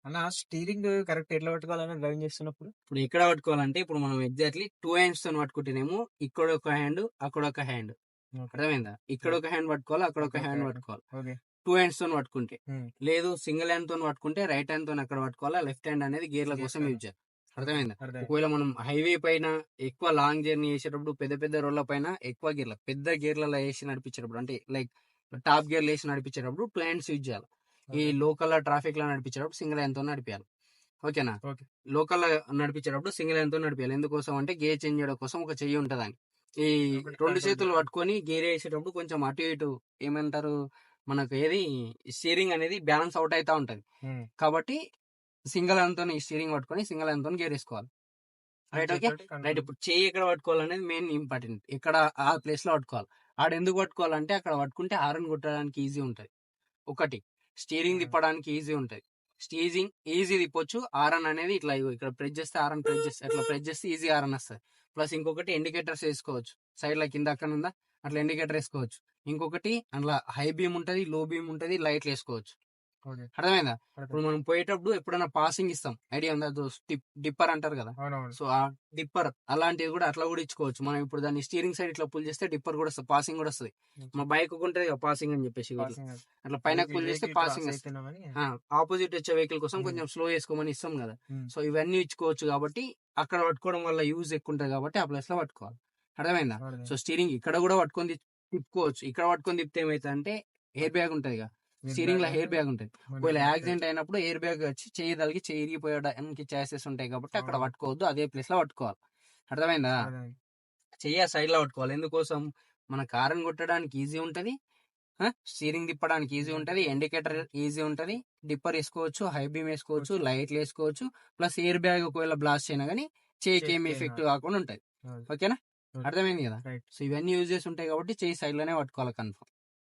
అన్న steering correct ఎట్లా పట్టుకోవాలన్నా driving చేస్తున్నప్పుడు? ఇప్పుడు ఎక్కడ పట్టుకోవాలంటే ఇప్పుడు మనం ఎగ్జాక్ట్లీ 2 హ్యాండ్స్ తో పట్టుకుంటేనేమో ఇక్కడ ఒక హ్యాండ్ అక్కడ ఒక హ్యాండ్, ఓకే. అర్థమైందా? ఇక్కడ ఒక హ్యాండ్ పట్టుకోవాలి, అక్కడ ఒక ఓకే. Hand okay. పట్టుకోవాలి. ఓకే. 2 హ్యాండ్స్ తో పట్టుకుంటే, హ్మ్. లేదు సింగిల్ హ్యాండ్ తో పట్టుకుంటే రైట్ హ్యాండ్ తో అక్కడ పట్టుకోవాలి, లెఫ్ట్ హ్యాండ్ అనేది గేర్ల గేర్ కోసం పైన. యూజ్ చేయాలి. అర్థమైందా? అర్థమైంది. ఒకవేళ మనం హైవే పైన ఎక్కువ లాంగ్ జర్నీ చేసేటప్పుడు పెద్ద పెద్ద రోడ్ల పైన ఎక్కువ గేర్ల పెద్ద గేర్లలో వేసి నడిపించేటప్పుడు, అంటే లైక్ టాప్ గేర్లు వేసి నడిపించేటప్పుడు 2 హ్యాండ్స్ యూజ్ చేయాలి. ఈ ఓకే. లోకల్ ట్రాఫిక్ లో నడిపించేటప్పుడు సింగిల్ హ్యాండ్ తో నడిపించాలి. ఓకేనా? ఓకే. లోకల్ నడిపించేటప్పుడు సింగిల్ హ్యాండ్ తో నడిపించాలి. ఎందుకోసం అంటే గేర్ చేంజ్ చేయడం కోసం ఒక చెయ్యి ఉంటదని. ఈ ఒకటి 2 కంట్రోల్ చేతులు చేయాలి. పట్టుకొని గేర్ వేసేటప్పుడు కొంచెం అటు ఇటు ఏమంటారు, మనకు ఏది స్టీరింగ్ అనేది బ్యాలెన్స్ అవుట్ అవుతా ఉంటది. హ్మ్. కాబట్టి సింగిల్ హ్యాండ్ తో స్టీరింగ్ పట్టుకొని సింగిల్ హ్యాండ్ తో గేర్ వేసుకోవాలి. Right, okay. చేతితోటి రైట్, కంట్రోల్. ఇప్పుడు చెయ్యి ఎక్కడ పట్టుకోవాలనేది మెయిన్ ఇంపార్టెంట్. ఎక్కడ ఆ ప్లేస్ లో పట్టుకోవాలి. ఆడ ఎందుకు పట్టుకోవాలంటే అక్కడ పట్టుకుంటే హారన్ కొట్టడానికి ఈజీ ఉంటది. ఒకటి, స్టీరింగ్ తిప్పడానికి ఈజీ ఉంటది. Steering easy తిప్పొచ్చు. హారన్ అనేది ఇట్లా ఇగో ఇక్కడ ప్రెస్ చేస్తే హారన్ ప్రెస్ చేస్తే అట్లా ప్రెస్ చేస్తే ఈజీ హారన్ వస్తుంది. ప్లస్ ఇంకొకటి ఇండికేటర్స్ వేసుకోవచ్చు. సైడ్ లో కింద అక్కడ ఉందా అట్లా ఇండికేటర్ వేసుకోవచ్చు. ఇంకొకటి అందులో హై బీమ్ ఉంటది, లో బీమ్ ఉంటది, లైట్లు వేసుకోవచ్చు. ఓకే. అర్థమైందా? అర్థం. ఇప్పుడు మనం పోయేటప్పుడు ఎప్పుడైనా పాసింగ్ ఇస్తాం, ఐడియా ఉందా? డిప్పర్ అంటారు కదా. అవునవును. సో ఆ డిప్పర్ అలాంటివి కూడా అట్లా కూడా ఇచ్చుకోవచ్చు. మనం ఇప్పుడు దాన్ని స్టీరింగ్ సైడ్ ఇట్లా పుల్ చేస్తే డిప్పర్ కూడా వస్తుంది, పాసింగ్ కూడా వస్తుంది. మా బైక్ ఉంటది కదా పాసింగ్ అని చెప్పేసి ఇట్లా పాసింగ్ అది. అట్లా పైన పుల్ చేస్తే వెహికల్ క్రాస్ పాసింగ్ వస్తుంది. అయితున్నామని. ఆపోజిట్ వచ్చే వెహికల్ కోసం హ్మ్. కొంచెం స్లో చేసుకోమని ఇస్తాం కదా. హ్మ్. సో ఇవన్నీ ఇచ్చుకోవచ్చు కాబట్టి అక్కడ పట్టుకోవడం వల్ల యూజ్ ఎక్కువ ఉంటుంది కాబట్టి ఆ ప్లేస్ లో పట్టుకోవాలి. అర్థమైందా? అర్థమైంది. సో స్టీరింగ్ ఇక్కడ కూడా పట్టుకొని తిప్పుకోవచ్చు. ఇక్కడ పట్టుకొని తిప్పితే ఏమైతే అంటే ఎయిర్ బ్యాగ్ ఉంటుంది కదా, ఎయిర్ స్టీరింగ్ లో బ్యాగ్ ఎయిర్ బ్యాగ్ ఉంటుంది. మన ఒకవేళ బ్యాక్ సైడ్. యాక్సిడెంట్ అయినప్పుడు ఎయిర్ బ్యాగ్ వచ్చి చేయి తగిలి చేయి ఇరిగిపోయడానికి ఛాన్సెస్ ఉంటాయి కాబట్టి అక్కడ అవును. పట్టుకోవద్దు, అదే ప్లేస్ లో పట్టుకోవాలి. అర్థమైందా? అర్థమైంది. చెయ్యి సైడ్ లో పట్టుకోవాలి. ఎందుకోసం? మన కారం కొట్టడానికి ఈజీ ఉంటది, స్టీరింగ్ తిప్పడానికి ఈజీ ఉంటది, ఇండికేటర్ ఈజీ ఉంటది, డిప్పర్ వేసుకోవచ్చు, హై బీమ్ వేసుకోవచ్చు, లైట్లు వేసుకోవచ్చు. ప్లస్ ఎయిర్ బ్యాగ్ ఒకవేళ బ్లాస్ట్ అయినా కానీ చేయికి ఏమి చేతికి ఏం ఎఫెక్ట్ కాదు. కాకుండా ఉంటది. అది. ఓకేనా? ఓకే. అర్థమైంది కదా. రైట్. సో ఇవన్నీ యూజెస్ ఉంటాయి కాబట్టి చేయి సైడ్ లోనే పట్టుకోవాలి కన్ఫర్మ్.